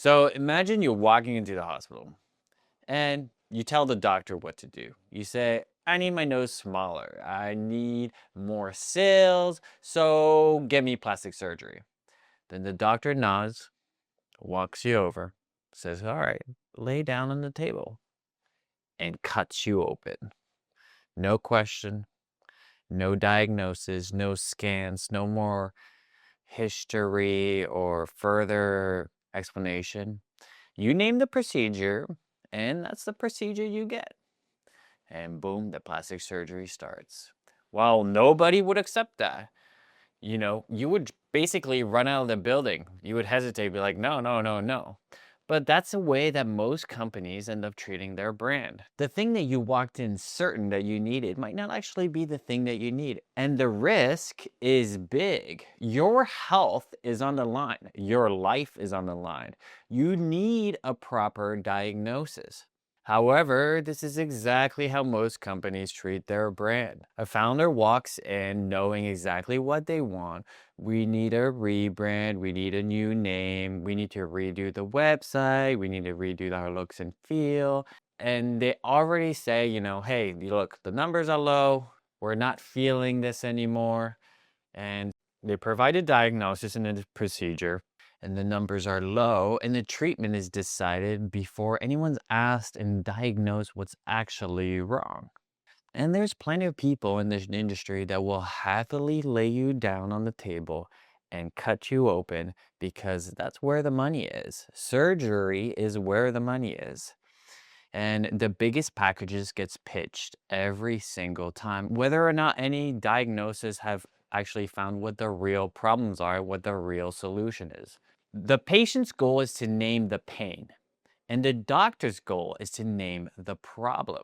So imagine you're walking into the hospital and you tell the doctor what to do. You say, I need my nose smaller. I need more cells. So get me plastic surgery. Then the doctor nods, walks you over, says, all right, lay down on the table, and cuts you open. No question, no diagnosis, no scans, no more history or further explanation. You name the procedure, and that's the procedure you get. And boom, the plastic surgery starts. Well, nobody would accept that. You would basically run out of the building. You would hesitate, be like, no, no, no, no. But that's the way that most companies end up treating their brand. The thing that you walked in certain that you needed might not actually be the thing that you need. And the risk is big. Your health is on the line. Your life is on the line. You need a proper diagnosis. However, this is exactly how most companies treat their brand. A founder walks in knowing exactly what they want. We need a rebrand, we need a new name, we need to redo the website, we need to redo our looks and feel. And they already say, hey, look, the numbers are low, we're not feeling this anymore. And they provide a diagnosis and a procedure, and the numbers are low, and the treatment is decided before anyone's asked and diagnosed what's actually wrong. And there's plenty of people in this industry that will happily lay you down on the table and cut you open because that's where the money is. Surgery is where the money is. And the biggest packages gets pitched every single time, whether or not any diagnoses have actually found what the real problems are, what the real solution is. The patient's goal is to name the pain, and the doctor's goal is to name the problem,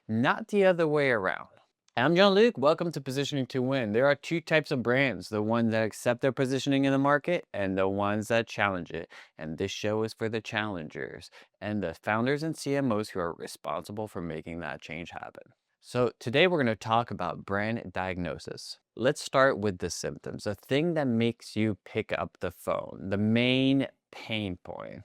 not the other way around. I'm John-Luc. Welcome to Positioning to Win. There are two types of brands, the ones that accept their positioning in the market and the ones that challenge it. And this show is for the challengers and the founders and CMOs who are responsible for making that change happen. So today we're going to talk about brand diagnosis. Let's start with the symptoms, the thing that makes you pick up the phone, the main pain point.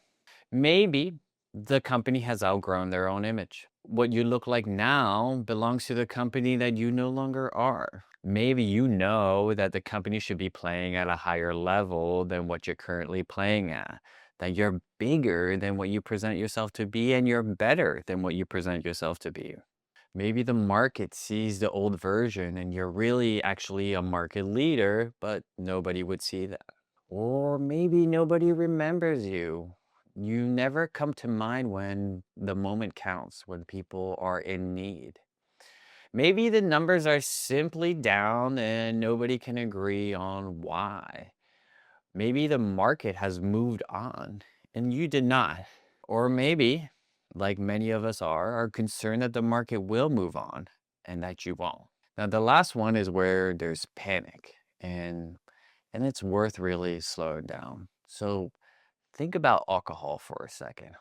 Maybe the company has outgrown their own image. What you look like now belongs to the company that you no longer are. Maybe you know that the company should be playing at a higher level than what you're currently playing at, that you're bigger than what you present yourself to be, and you're better than what you present yourself to be. Maybe the market sees the old version and you're really actually a market leader, but nobody would see that. Or maybe nobody remembers you. You never come to mind when the moment counts, when people are in need. Maybe the numbers are simply down and nobody can agree on why. Maybe the market has moved on and you did not. Or maybe, like many of us are concerned that the market will move on and that you won't. Now, the last one is where there's panic and it's worth really slowing down. So think about alcohol for a second.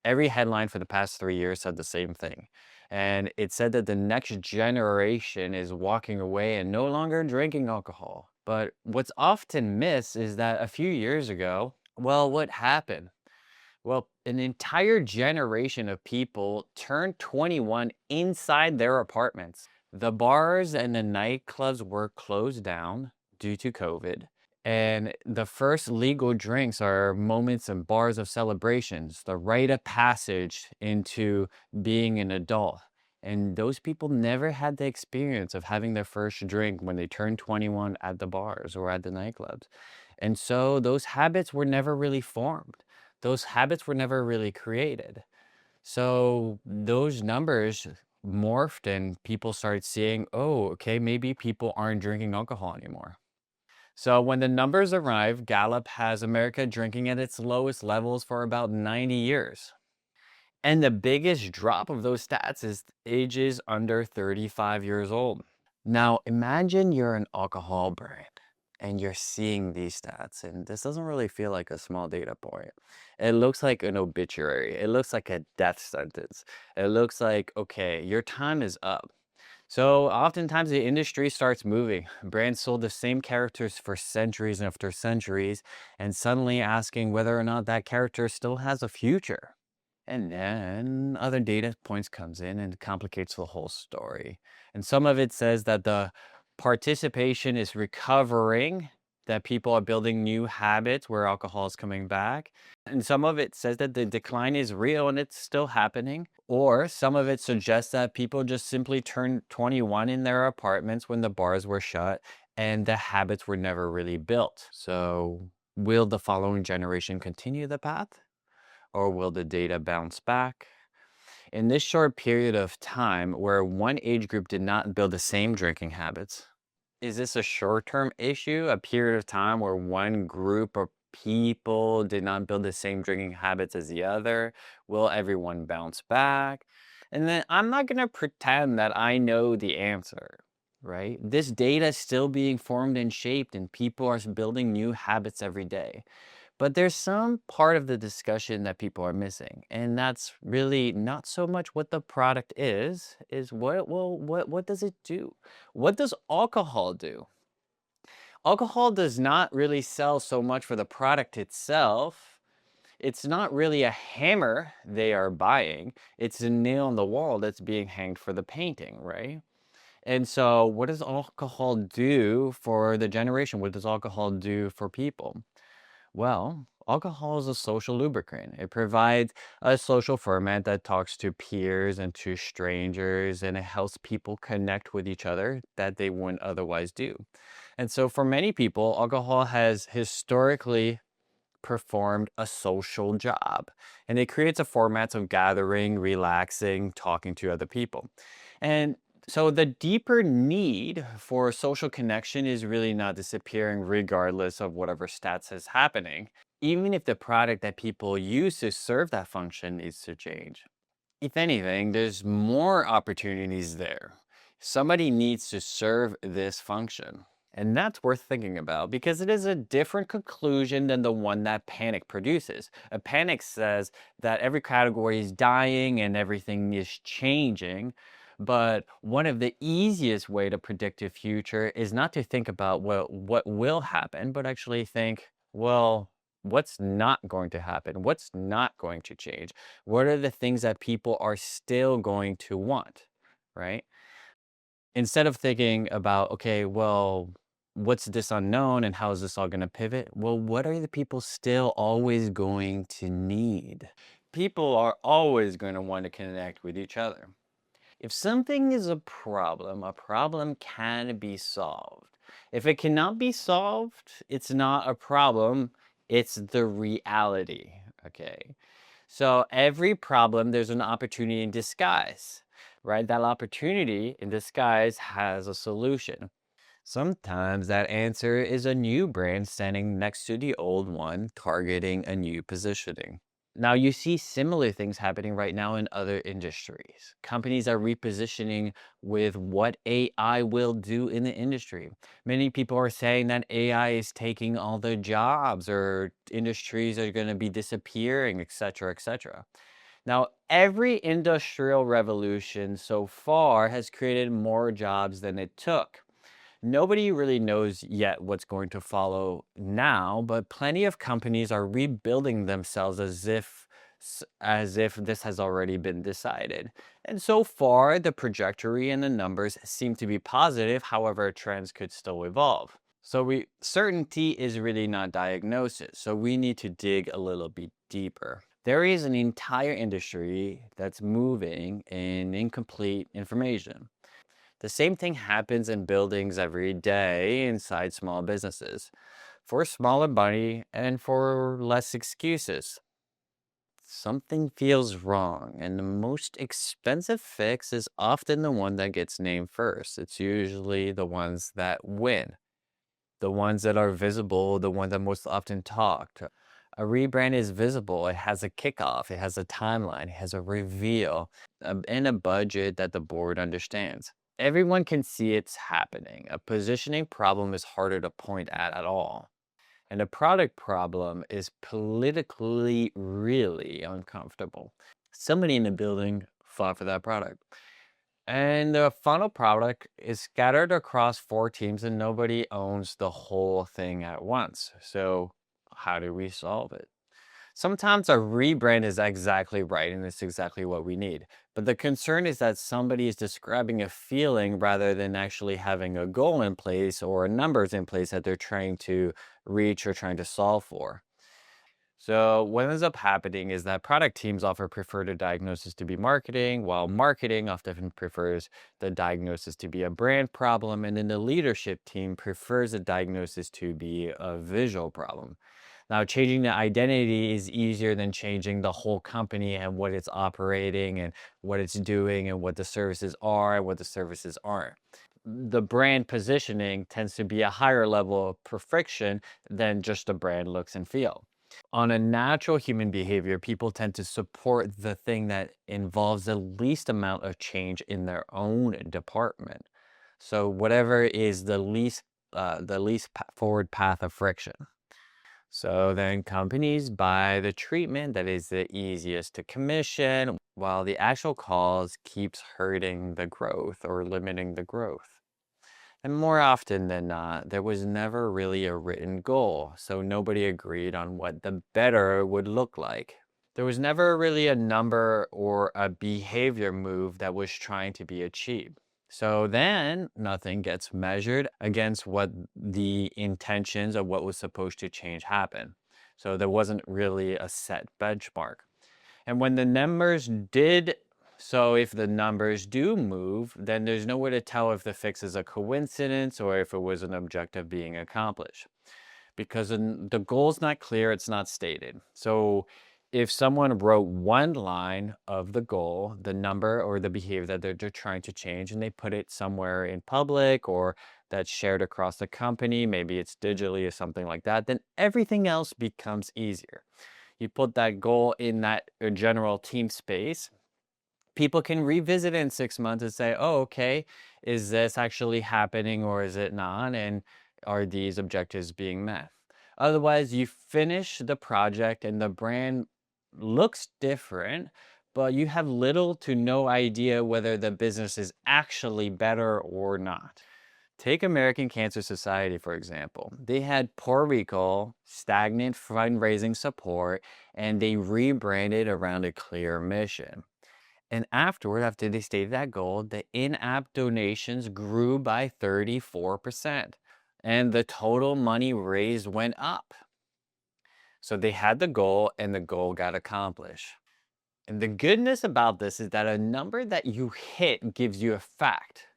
Every headline for the past 3 years said the same thing. And it said that the next generation is walking away and no longer drinking alcohol. But what's often missed is that a few years ago, well, what happened? Well, an entire generation of people turned 21 inside their apartments. The bars and the nightclubs were closed down due to COVID. And the first legal drinks are moments and bars of celebrations, the rite of passage into being an adult. And those people never had the experience of having their first drink when they turned 21 at the bars or at the nightclubs. And so those habits were never really formed. Those habits were never really created. So those numbers morphed and people started seeing, oh, okay, maybe people aren't drinking alcohol anymore. So when the numbers arrive, Gallup has America drinking at its lowest levels for about 90 years. And the biggest drop of those stats is ages under 35 years old. Now, imagine you're an alcohol brand and you're seeing these stats, and this doesn't really feel like a small data point. It looks like an obituary. It looks like a death sentence. It looks like, okay, your time is up. So oftentimes the industry starts moving. Brands sold the same characters for centuries after centuries, and suddenly asking whether or not that character still has a future. And then other data points comes in and complicates the whole story. And some of it says that the participation is recovering, that people are building new habits where alcohol is coming back. And some of it says that the decline is real and it's still happening. Or some of it suggests that people just simply turned 21 in their apartments when the bars were shut and the habits were never really built. So, will the following generation continue the path? Or will the data bounce back? In this short period of time where one age group did not build the same drinking habits, is this a short term issue, a period of time where one group of people did not build the same drinking habits as the other? Will everyone bounce back? And then I'm not going to pretend that I know the answer, right? This data is still being formed and shaped, and people are building new habits every day. But there's some part of the discussion that people are missing, and that's really not so much what the product is what does it do? What does alcohol do? Alcohol does not really sell so much for the product itself. It's not really a hammer they are buying. It's a nail on the wall that's being hanged for the painting, right? And so what does alcohol do for the generation? What does alcohol do for people? Well, alcohol is a social lubricant. It provides a social format that talks to peers and to strangers, and it helps people connect with each other that they wouldn't otherwise do. And so, for many people, alcohol has historically performed a social job, and it creates a format of gathering, relaxing, talking to other people. And so the deeper need for social connection is really not disappearing regardless of whatever stats is happening, even if the product that people use to serve that function needs to change. If anything, there's more opportunities there. Somebody needs to serve this function. And that's worth thinking about because it is a different conclusion than the one that panic produces. A panic says that every category is dying and everything is changing. But one of the easiest way to predict a future is not to think about what will happen, but actually think, well, what's not going to happen? What's not going to change? What are the things that people are still going to want, right? Instead of thinking about, okay, well, what's this unknown and how is this all going to pivot? Well, what are the people still always going to need? People are always going to want to connect with each other. If something is a problem can be solved. If it cannot be solved, it's not a problem, it's the reality. Okay. So every problem, there's an opportunity in disguise, right? That opportunity in disguise has a solution. Sometimes that answer is a new brand standing next to the old one, targeting a new positioning. Now, you see similar things happening right now in other industries. Companies are repositioning with what AI will do in the industry. Many people are saying that AI is taking all the jobs or industries are going to be disappearing, etc., etc. Now, every industrial revolution so far has created more jobs than it took. Nobody really knows yet what's going to follow now, but plenty of companies are rebuilding themselves as if this has already been decided. And so far, the trajectory and the numbers seem to be positive. However, trends could still evolve. So certainty is really not diagnosis. So we need to dig a little bit deeper. There is an entire industry that's moving in incomplete information. The same thing happens in buildings every day inside small businesses for smaller money and for less excuses. Something feels wrong, and the most expensive fix is often the one that gets named first. It's usually the ones that win, the ones that are visible, the ones that most often talked. A rebrand is visible. It has a kickoff, it has a timeline, it has a reveal, and a budget that the board understands. Everyone can see it's happening. A positioning problem is harder to point at all. And a product problem is politically really uncomfortable. Somebody in the building fought for that product. And the final product is scattered across 4 teams and nobody owns the whole thing at once. So, how do we solve it? Sometimes a rebrand is exactly right and it's exactly what we need. But the concern is that somebody is describing a feeling rather than actually having a goal in place or numbers in place that they're trying to reach or trying to solve for. So, what ends up happening is that product teams often prefer the diagnosis to be marketing, while marketing often prefers the diagnosis to be a brand problem, and then the leadership team prefers the diagnosis to be a visual problem. Now, changing the identity is easier than changing the whole company and what it's operating and what it's doing and what the services are and what the services aren't. The brand positioning tends to be a higher level of perfection than just the brand looks and feel. On a natural human behavior, people tend to support the thing that involves the least amount of change in their own department. So whatever is the least forward path of friction. So then companies buy the treatment that is the easiest to commission, while the actual cause keeps hurting the growth or limiting the growth. And more often than not, there was never really a written goal, so nobody agreed on what the better would look like. There was never really a number or a behavior move that was trying to be achieved. So then nothing gets measured against what the intentions of what was supposed to change happen. So there wasn't really a set benchmark. And when the numbers did, so if the numbers do move, then there's no way to tell if the fix is a coincidence or if it was an objective being accomplished. Because the goal's not clear, it's not stated. So if someone wrote one line of the goal, the number or the behavior that they're trying to change, and they put it somewhere in public or that's shared across the company, maybe it's digitally or something like that, then everything else becomes easier. You put that goal in that general team space, people can revisit it in 6 months and say, oh, okay, is this actually happening or is it not? And are these objectives being met? Otherwise, you finish the project and the brand looks different, but you have little to no idea whether the business is actually better or not. Take American Cancer Society, for example. They had poor recall, stagnant fundraising support, and they rebranded around a clear mission. And afterward, after they stated that goal, the in-app donations grew by 34%, and the total money raised went up. So they had the goal, and the goal got accomplished. And the goodness about this is that a number that you hit gives you a fact.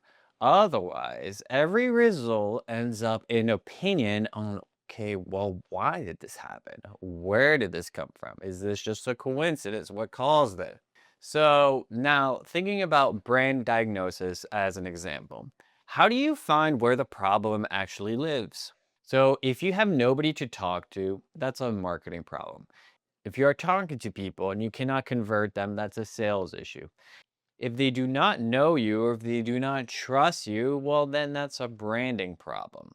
Otherwise, every result ends up in opinion on, okay, well, why did this happen? Where did this come from? Is this just a coincidence? What caused it? So now thinking about brand diagnosis as an example, how do you find where the problem actually lives? So if you have nobody to talk to, that's a marketing problem. If you are talking to people and you cannot convert them, that's a sales issue. If they do not know you or if they do not trust you, well, then that's a branding problem.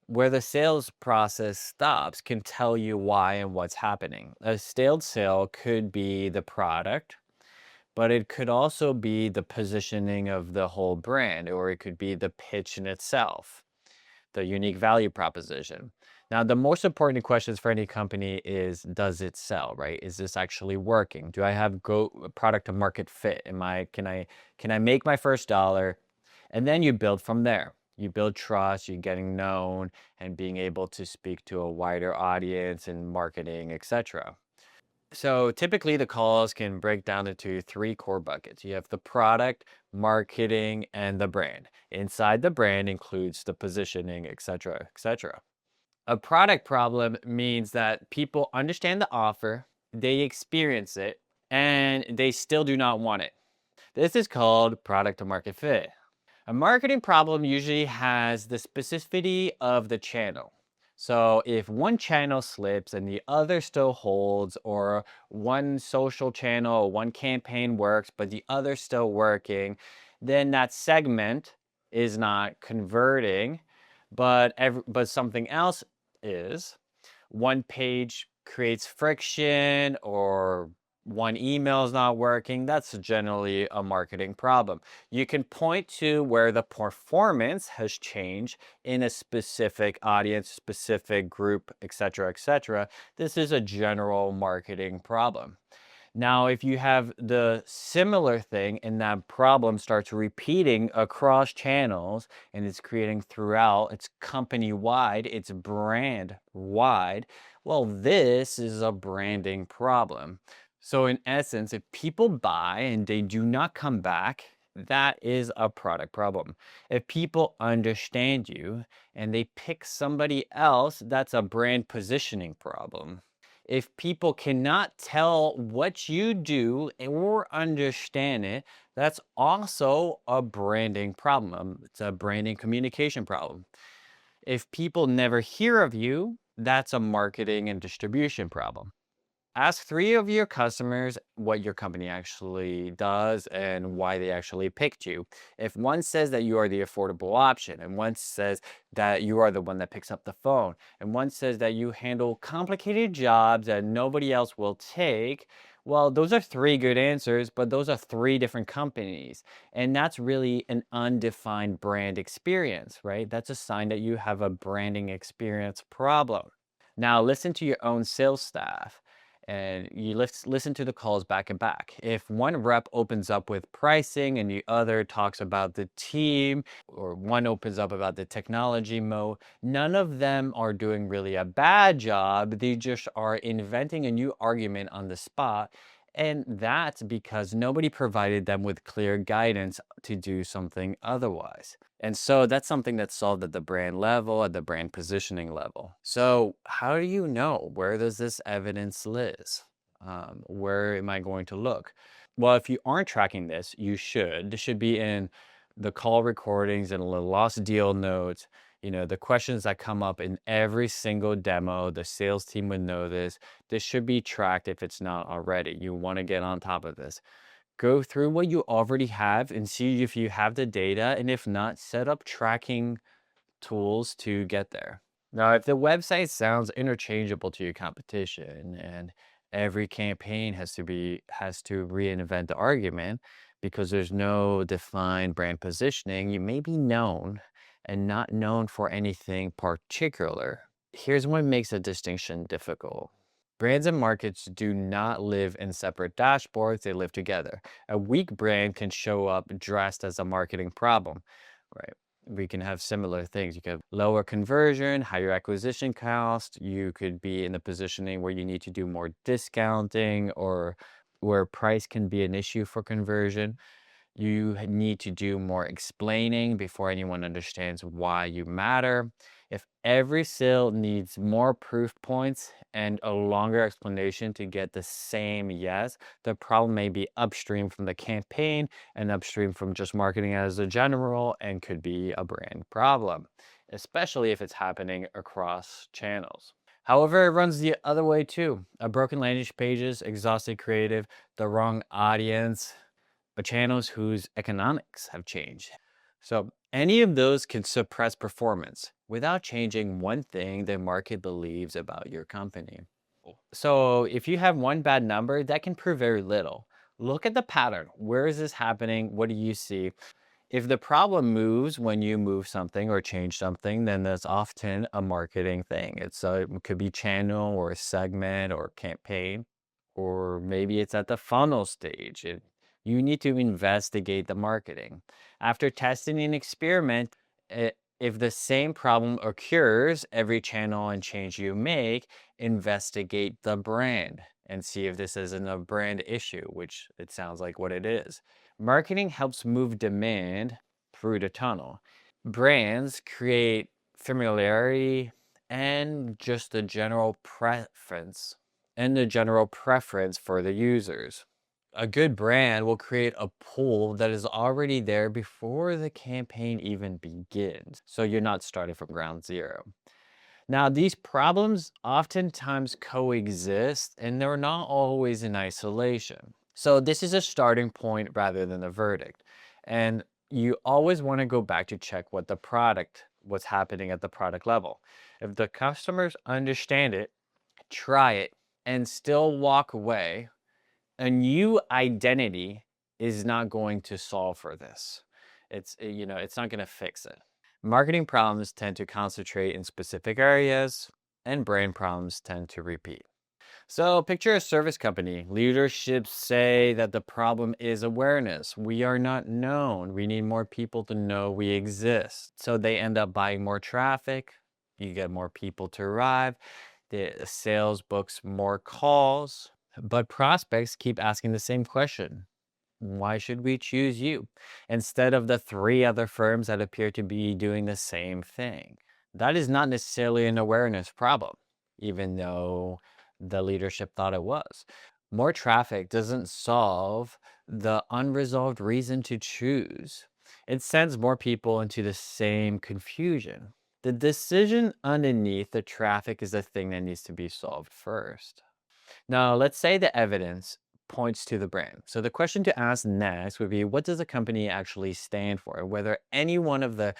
Where the sales process stops can tell you why and what's happening. A stale sale could be the product, but it could also be the positioning of the whole brand, or it could be the pitch in itself, the unique value proposition. Now, the most important questions for any company is, does it sell, right? Is this actually working? Do I have go product to market fit? Can I make my first dollar? And then you build from there. You build trust, you're getting known and being able to speak to a wider audience and marketing, etc. So typically the calls can break down into three core buckets. You have the product, marketing, and the brand. Inside the brand includes the positioning, etc., etc. A product problem means that people understand the offer, they experience it, and they still do not want it. This is called product to market fit. A marketing problem usually has the specificity of the channel. So if one channel slips and the other still holds, or one social channel or one campaign works, but the other still working, then that segment is not converting, but something else is. One page creates friction or one email is not working, that's generally a marketing problem. You can point to where the performance has changed in a specific audience, specific group, etc., etc. This is a general marketing problem. Now, if you have the similar thing and that problem starts repeating across channels and it's creating throughout, it's company wide, it's brand wide, well, this is a branding problem. So, in essence, if people buy and they do not come back, that is a product problem. If people understand you and they pick somebody else, that's a brand positioning problem. If people cannot tell what you do or understand it, that's also a branding problem. It's a branding communication problem. If people never hear of you, that's a marketing and distribution problem. Ask three of your customers what your company actually does and why they actually picked you. If one says that you are the affordable option, and one says that you are the one that picks up the phone, and one says that you handle complicated jobs that nobody else will take, well, those are three good answers, but those are three different companies. And that's really an undefined brand experience, right? That's a sign that you have a branding experience problem. Now, listen to your own sales staff and you listen to the calls back and back. If one rep opens up with pricing and the other talks about the team, or one opens up about the technology mode, none of them are doing really a bad job. They just are inventing a new argument on the spot. And that's because nobody provided them with clear guidance to do something otherwise. And so that's something that's solved at the brand level, at the brand positioning level. So, how do you know? Where does this evidence live? Where am I going to look? Well, if you aren't tracking this, you should. This should be in the call recordings and the lost deal notes. The questions that come up in every single demo, the sales team would know this. This should be tracked if it's not already. You want to get on top of this. Go through what you already have and see if you have the data, and if not, set up tracking tools to get there. Now, if the website sounds interchangeable to your competition and every campaign has to reinvent the argument because there's no defined brand positioning, you may be known and not known for anything particular. Here's what makes a distinction difficult. Brands and markets do not live in separate dashboards, they live together. A weak brand can show up dressed as a marketing problem, right? We can have similar things. You could have lower conversion, higher acquisition cost. You could be in the positioning where you need to do more discounting or where price can be an issue for conversion. You need to do more explaining before anyone understands why you matter. If every sale needs more proof points and a longer explanation to get the same yes, the problem may be upstream from the campaign and upstream from just marketing as a general and could be a brand problem, especially if it's happening across channels. However, it runs the other way too. A broken landing pages, exhausted creative, the wrong audience, but channels whose economics have changed. So any of those can suppress performance without changing one thing the market believes about your company. So if you have one bad number, that can prove very little. Look at the pattern. Where is this happening? What do you see? If the problem moves when you move something or change something, then that's often a marketing thing. It could be channel or a segment or campaign, or maybe it's at the funnel stage. You need to investigate the marketing. After testing an experiment, if the same problem occurs every channel and change you make, investigate the brand and see if this isn't a brand issue, which it sounds like what it is. Marketing helps move demand through the tunnel. Brands create familiarity and just the general preference for the users. A good brand will create a pool that is already there before the campaign even begins. So you're not starting from ground zero. Now, these problems oftentimes coexist and they're not always in isolation. So this is a starting point rather than a verdict. And you always want to go back to check what's happening at the product level. If the customers understand it, try it, and still walk away, A new identity is not going to solve for this. It's not going to fix it. Marketing problems tend to concentrate in specific areas, and brand problems tend to repeat. So, picture a service company. Leadership say that the problem is awareness. We are not known. We need more people to know we exist. So, they end up buying more traffic. You get more people to arrive. The sales books more calls. But prospects keep asking the same question: why should we choose you instead of the three other firms that appear to be doing the same thing? That is not necessarily an awareness problem, even though the leadership thought it was. More traffic doesn't solve the unresolved reason to choose. It sends more people into the same confusion. The decision underneath the traffic is the thing that needs to be solved first. Now, let's say the evidence points to the brand. So the question to ask next would be, what does a company actually stand for? Whether any one of the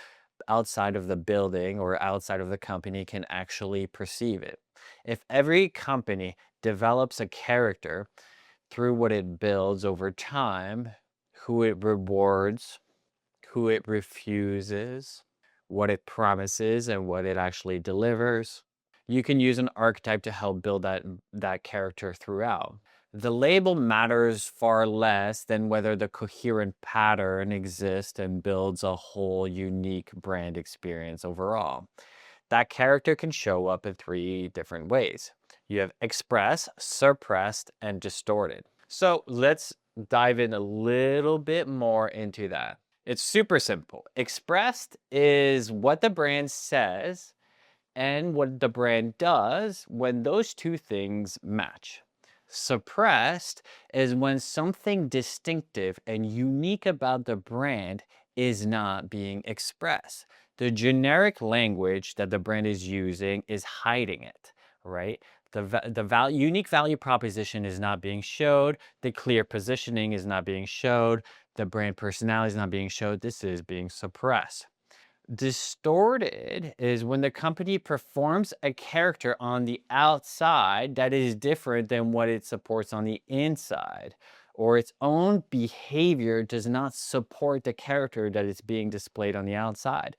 outside of the building or outside of the company can actually perceive it. If every company develops a character through what it builds over time, who it rewards, who it refuses, what it promises, and what it actually delivers, you can use an archetype to help build that character throughout. The label matters far less than whether the coherent pattern exists and builds a whole unique brand experience overall. That character can show up in three different ways. You have express, suppressed, and distorted. So let's dive in a little bit more into that. It's super simple. Expressed is what the brand says and what the brand does when those two things match. Suppressed is when something distinctive and unique about the brand is not being expressed. The generic language that the brand is using is hiding it, right? Unique value proposition is not being showed. The clear positioning is not being showed. The brand personality is not being showed. This is being suppressed. Distorted is when the company performs a character on the outside that is different than what it supports on the inside, or its own behavior does not support the character that is being displayed on the outside.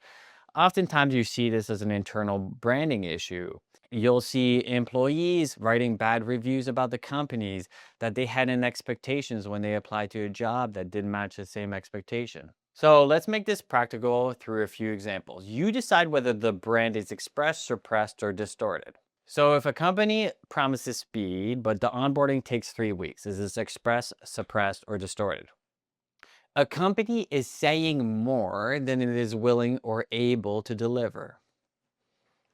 Oftentimes, you see this as an internal branding issue. You'll see employees writing bad reviews about the companies that they had in expectations when they applied to a job that didn't match the same expectation. So let's make this practical through a few examples. You decide whether the brand is expressed, suppressed, or distorted. So if a company promises speed, but the onboarding takes 3 weeks, is this expressed, suppressed, or distorted? A company is saying more than it is willing or able to deliver.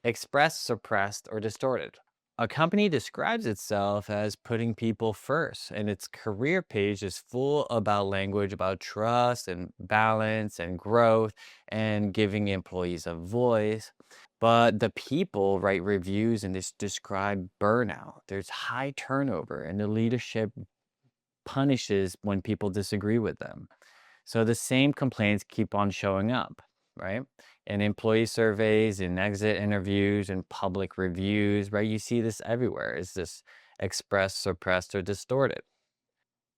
Expressed, suppressed, or distorted. A company describes itself as putting people first, and its career page is full about language about trust and balance and growth and giving employees a voice. But the people write reviews and this describe burnout. There's high turnover, and the leadership punishes when people disagree with them. So the same complaints keep on showing up, right? In employee surveys, in exit interviews, in public reviews, right? You see this everywhere. Is this expressed, suppressed, or distorted?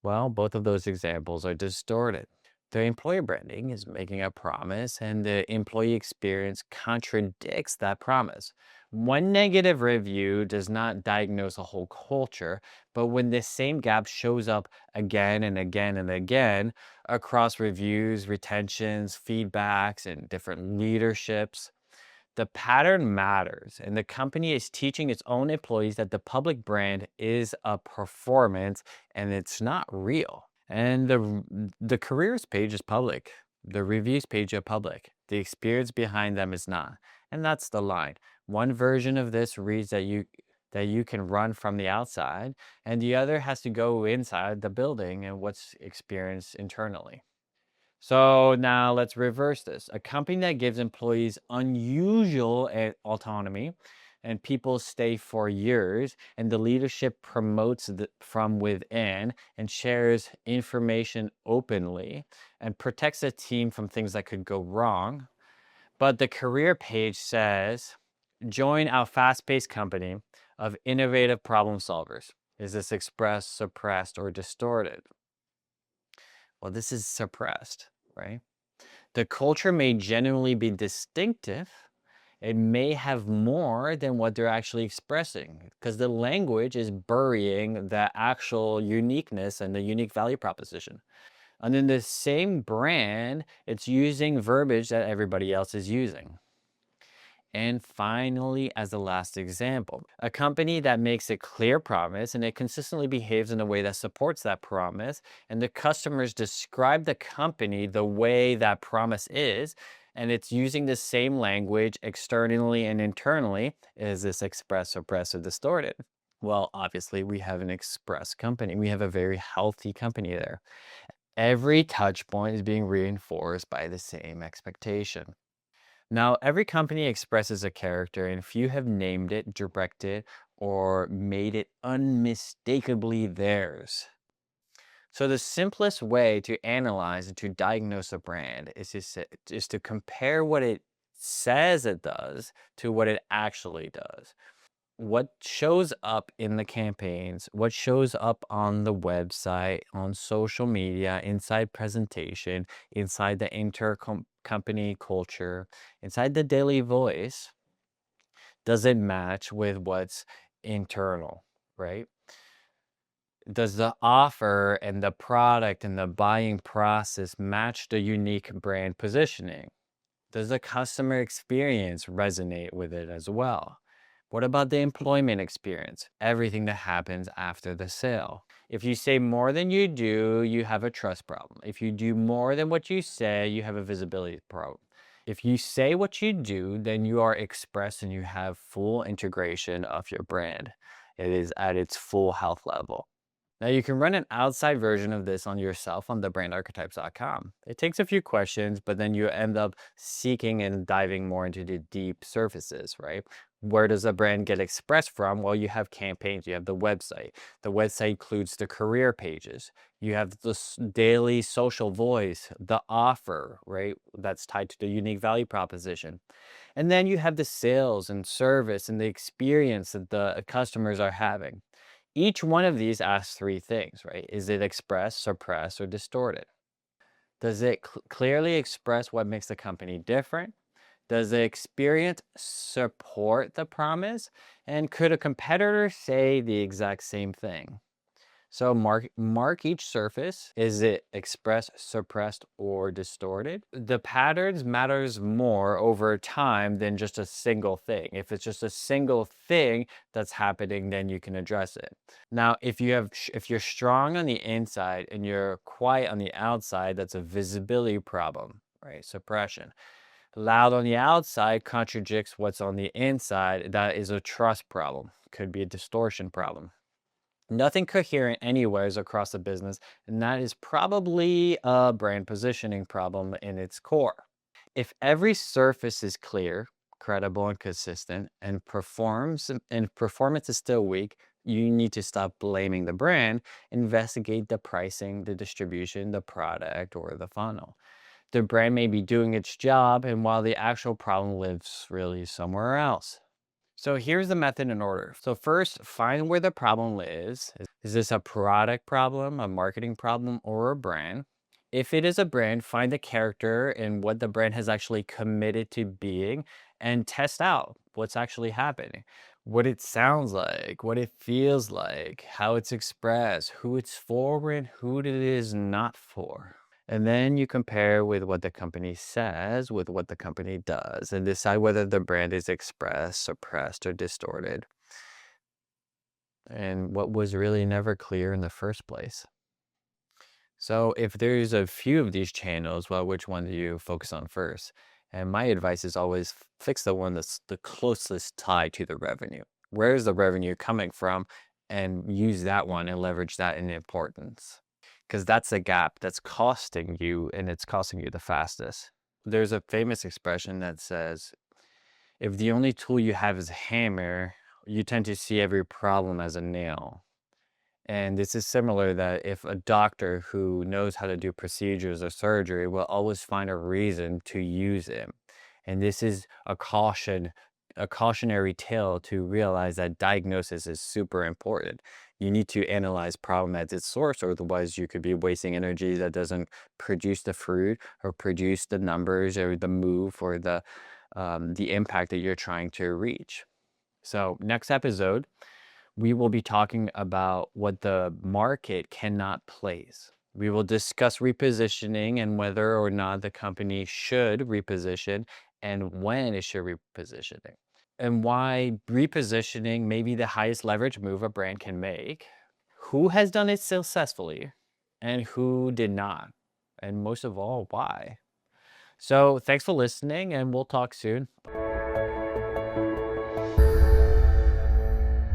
Well, both of those examples are distorted. The employer branding is making a promise, and the employee experience contradicts that promise. One negative review does not diagnose a whole culture, but when this same gap shows up again and again and again across reviews, retentions, feedbacks, and different leaderships, the pattern matters, and the company is teaching its own employees that the public brand is a performance and it's not real. And the careers page is public. The reviews page are public. The experience behind them is not. And that's the line. One version of this reads that you can run from the outside, and the other has to go inside the building and what's experienced internally. So now let's reverse this. A company that gives employees unusual autonomy and people stay for years, and the leadership promotes from within and shares information openly and protects the team from things that could go wrong. But the career page says, join our fast paced company of innovative problem solvers. Is this expressed, suppressed, or distorted? Well, this is suppressed, right? The culture may genuinely be distinctive. It may have more than what they're actually expressing because the language is burying the actual uniqueness and the unique value proposition. And in the same brand, it's using verbiage that everybody else is using. And finally, as the last example, a company that makes a clear promise and it consistently behaves in a way that supports that promise, and the customers describe the company the way that promise is, and it's using the same language externally and internally. Is this express, suppressed, or distorted? Well, obviously, we have an express company. We have a very healthy company there. Every touch point is being reinforced by the same expectation. Now, every company expresses a character, and few have named it, directed, or made it unmistakably theirs. So, the simplest way to analyze and to diagnose a brand is to compare what it says it does to what it actually does. What shows up in the campaigns, what shows up on the website, on social media, inside presentation, inside the company culture, inside the daily voice, does it match with what's internal, right? Does the offer and the product and the buying process match the unique brand positioning? Does the customer experience resonate with it as well? What about the employment experience? Everything that happens after the sale. If you say more than you do, you have a trust problem. If you do more than what you say, you have a visibility problem. If you say what you do, then you are expressed and you have full integration of your brand. It is at its full health level. Now you can run an outside version of this on yourself on thebrandarchetypes.com. It takes a few questions, but then you end up seeking and diving more into the deep surfaces, right? Where does a brand get expressed from? Well, you have campaigns, you have the website. The website includes the career pages. You have the daily social voice, the offer, right? That's tied to the unique value proposition. And then you have the sales and service and the experience that the customers are having. Each one of these asks three things, right? Is it expressed, suppressed, or distorted? Does it clearly express what makes the company different? Does the experience support the promise? And could a competitor say the exact same thing? So mark each surface. Is it expressed, suppressed, or distorted? The patterns matters more over time than just a single thing. If it's just a single thing that's happening, then you can address it. Now, if you're strong on the inside and you're quiet on the outside, that's a visibility problem, right? Suppression. Loud on the outside contradicts what's on the inside. That is a trust problem. Could be a distortion problem. Nothing coherent anywheres across the business, and that is probably a brand positioning problem in its core. If every surface is clear, credible, and consistent, and performance is still weak, you need to stop blaming the brand, investigate the pricing, the distribution, the product, or the funnel. The brand may be doing its job, and while the actual problem lives really somewhere else. So here's the method in order. So first, find where the problem lives. Is this a product problem, a marketing problem, or a brand? If it is a brand, find the character and what the brand has actually committed to being and test out what's actually happening. What it sounds like, what it feels like, how it's expressed, who it's for and who it is not for. And then you compare with what the company says with what the company does and decide whether the brand is expressed, suppressed, or distorted. And what was really never clear in the first place. So if there's a few of these channels, well, which one do you focus on first? And my advice is always fix the one that's the closest tied to the revenue. Where is the revenue coming from? And use that one and leverage that in importance. Because that's the gap that's costing you, and it's costing you the fastest. There's a famous expression that says, if the only tool you have is a hammer, you tend to see every problem as a nail. And this is similar that if a doctor who knows how to do procedures or surgery will always find a reason to use it. And this is a caution a cautionary tale to realize that diagnosis is super important. You need to analyze problem at its source, or otherwise you could be wasting energy that doesn't produce the fruit or produce the numbers or the move or the impact that you're trying to reach. So next episode, we will be talking about what the market cannot place. We will discuss repositioning and whether or not the company should reposition and when it should reposition, and why repositioning may be the highest leverage move a brand can make, who has done it successfully, and who did not, and most of all, why. So, thanks for listening, and we'll talk soon.